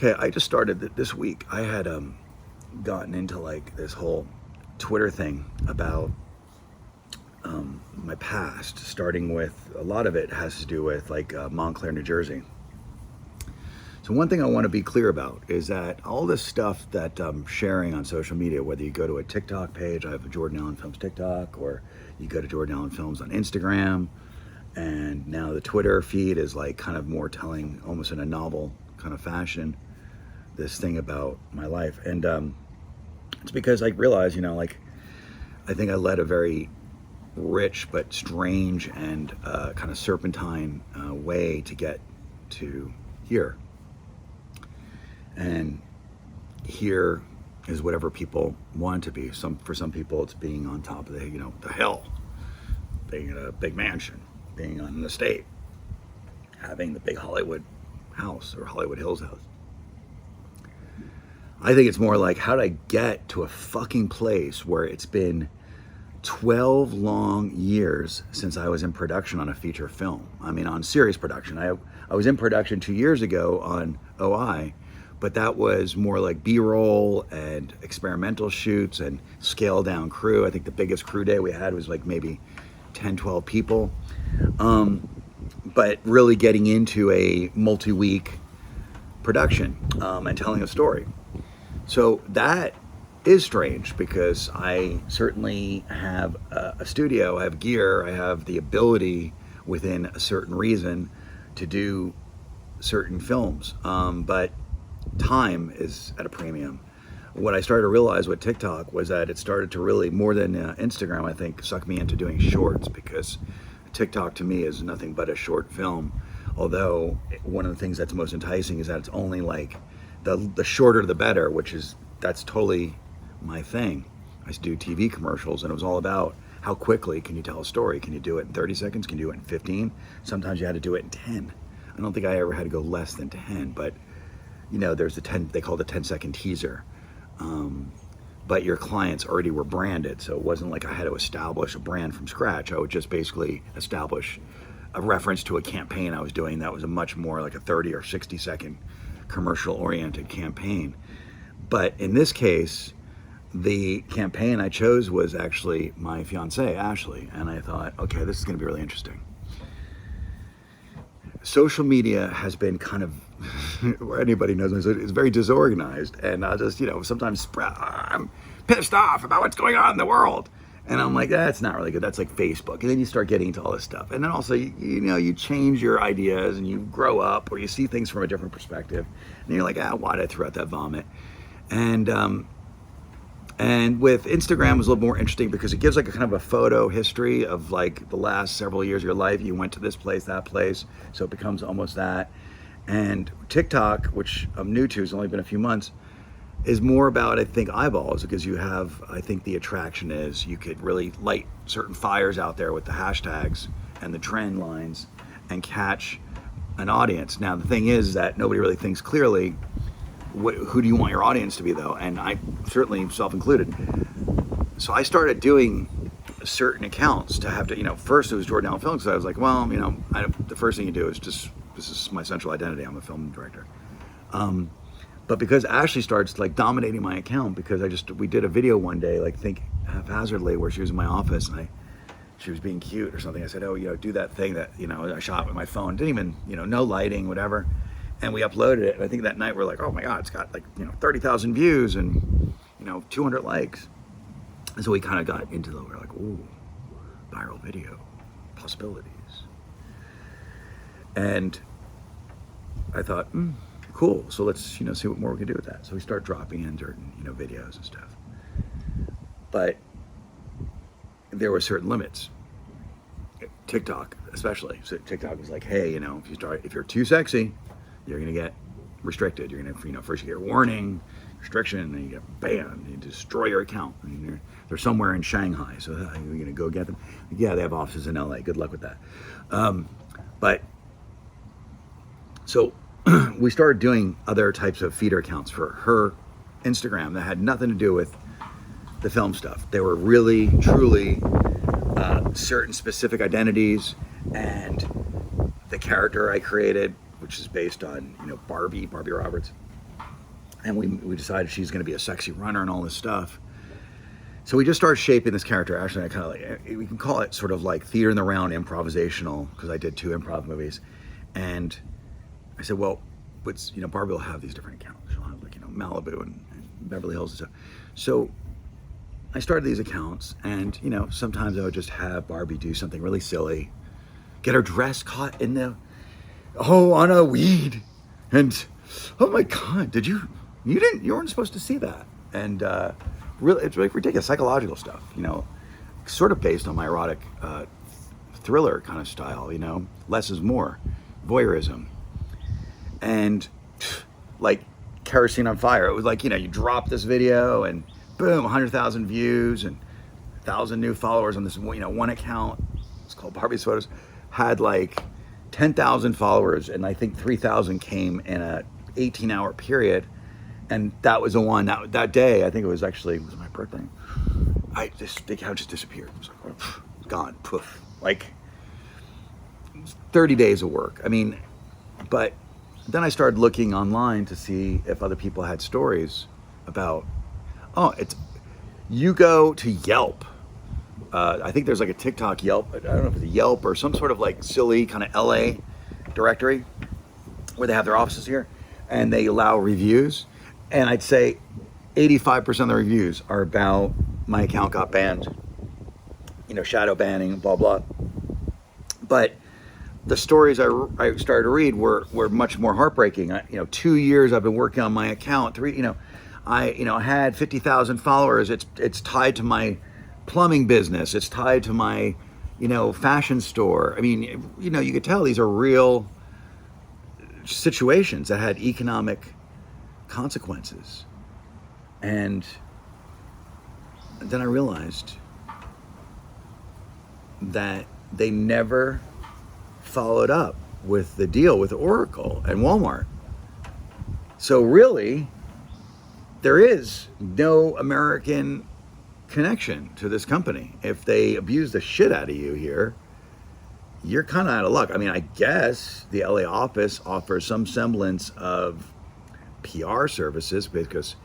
Okay, I just started this week. I had gotten into like this whole Twitter thing about my past, starting with a lot of it has to do with like Montclair, New Jersey. So one thing I want to be clear about is that all this stuff that I'm sharing on social media, whether you go to a TikTok page, I have a Jordan Allen Films TikTok, or you go to Jordan Allen Films on Instagram, and now the Twitter feed is like kind of more telling, almost in a novel kind of fashion, this thing about my life. And it's because I realized, like, I think I led a very rich but strange and kind of serpentine way to get to here. And here is whatever people want to be. For some people, it's being on top of the hill, being in a big mansion, being on an estate, having the big Hollywood house or Hollywood Hills house. I think it's more like, how did I get to a fucking place where it's been 12 long years since I was in production on a feature film? I mean, on serious production. I was in production 2 years ago on OI, but that was more like B-roll and experimental shoots and scale down crew. I think the biggest crew day we had was like maybe 10, 12 people. But really getting into a multi-week production and telling a story. So that is strange because I certainly have a studio, I have gear, I have the ability within a certain reason to do certain films, but time is at a premium. What I started to realize with TikTok was that it started to really, more than Instagram, I think, suck me into doing shorts, because TikTok to me is nothing but a short film. Although one of the things that's most enticing is that it's only like the shorter the better, that's totally my thing. I used to do TV commercials, and it was all about how quickly can you tell a story. Can you do it in 30 seconds? Can you do it in 15? Sometimes you had to do it in 10. I don't think I ever had to go less than 10, but there's the 10, they call it the 10-second teaser. But your clients already were branded, so it wasn't like I had to establish a brand from scratch. I would just basically establish a reference to a campaign I was doing that was a much more like a 30 or 60-second commercial-oriented campaign. But in this case, the campaign I chose was actually my fiancée, Ashley, and I thought, okay, this is going to be really interesting. Social media has been kind of, anybody knows, it's very disorganized, and I just, sometimes I'm pissed off about what's going on in the world. And I'm like, that's not really good. That's like Facebook. And then you start getting into all this stuff. And then also, you change your ideas and you grow up, or you see things from a different perspective. And you're like, why did I throw out that vomit? And with Instagram, it was a little more interesting because it gives like a kind of a photo history of like the last several years of your life. You went to this place, that place. So it becomes almost that. And TikTok, which I'm new to, has only been a few months, is more about, I think, eyeballs, because I think the attraction is you could really light certain fires out there with the hashtags and the trend lines and catch an audience. Now, the thing is that nobody really thinks clearly, who do you want your audience to be, though? And I certainly, self-included. So I started doing certain accounts to have to, first it was Jordan Allen Films, because I was like, well, the first thing you do is just, this is my central identity, I'm a film director. But because Ashley starts like dominating my account, because we did a video one day, like think haphazardly, where she was in my office and she was being cute or something. I said, do that thing that, I shot with my phone. Didn't even, no lighting, whatever. And we uploaded it. And I think that night we're like, oh my God, it's got like, 30,000 views and, 200 likes. And so we kind of got into we're like, ooh, viral video, possibilities. And I thought, cool. So let's, see what more we can do with that. So we start dropping in certain, videos and stuff. But there were certain limits. TikTok, especially. So TikTok was like, hey, if you're too sexy, you're gonna get restricted. You're gonna, first you get a warning, restriction, and then you get banned. You destroy your account. I mean, they're somewhere in Shanghai. So you're gonna go get them. Yeah, they have offices in LA. Good luck with that. So we started doing other types of feeder accounts for her Instagram that had nothing to do with the film stuff. They were really, truly certain specific identities, and the character I created, which is based on, Barbie Roberts, and we decided she's going to be a sexy runner and all this stuff. So we just started shaping this character. Actually, I kind of like, we can call it sort of like theater in the round, improvisational, because I did 2 improv movies. And I said, well, Barbie will have these different accounts. She'll have like, Malibu and Beverly Hills and stuff. So I started these accounts, and sometimes I would just have Barbie do something really silly, get her dress caught on a weed, and oh my God, you weren't supposed to see that, and really, it's really ridiculous psychological stuff, sort of based on my erotic thriller kind of style, less is more, voyeurism, and like kerosene on fire. It was like, you drop this video and boom, 100,000 views and 1,000 new followers on this one account. It's called Barbie's Photos. Had like 10,000 followers, and I think 3,000 came in a 18-hour period. And that was the one that day. I think it was my birthday. The account just disappeared. It was like, gone, poof. Like 30 days of work. I mean, but then I started looking online to see if other people had stories about. You go to Yelp. I think there's like a TikTok Yelp. I don't know if it's a Yelp or some sort of like silly kind of LA directory where they have their offices here, and they allow reviews. And I'd say 85% of the reviews are about my account got banned, shadow banning, blah, blah. But the stories I started to read were much more heartbreaking. 2 years I've been working on my account. I had 50,000 followers. It's tied to my plumbing business. It's tied to my, fashion store. I mean, you could tell these are real situations that had economic consequences. And then I realized that they never followed up with the deal with Oracle and Walmart. So really, there is no American connection to this company. If they abuse the shit out of you here, you're kind of out of luck. I mean, I guess the LA office offers some semblance of PR services, because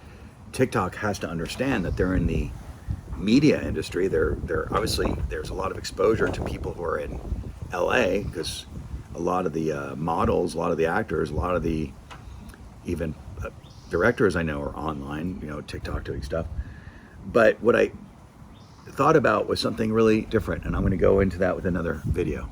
TikTok has to understand that they're in the media industry. They're obviously, there's a lot of exposure to people who are in LA, because a lot of the models, a lot of the actors, a lot of the even directors I know are online, TikTok doing stuff. But what I thought about was something really different, and I'm going to go into that with another video.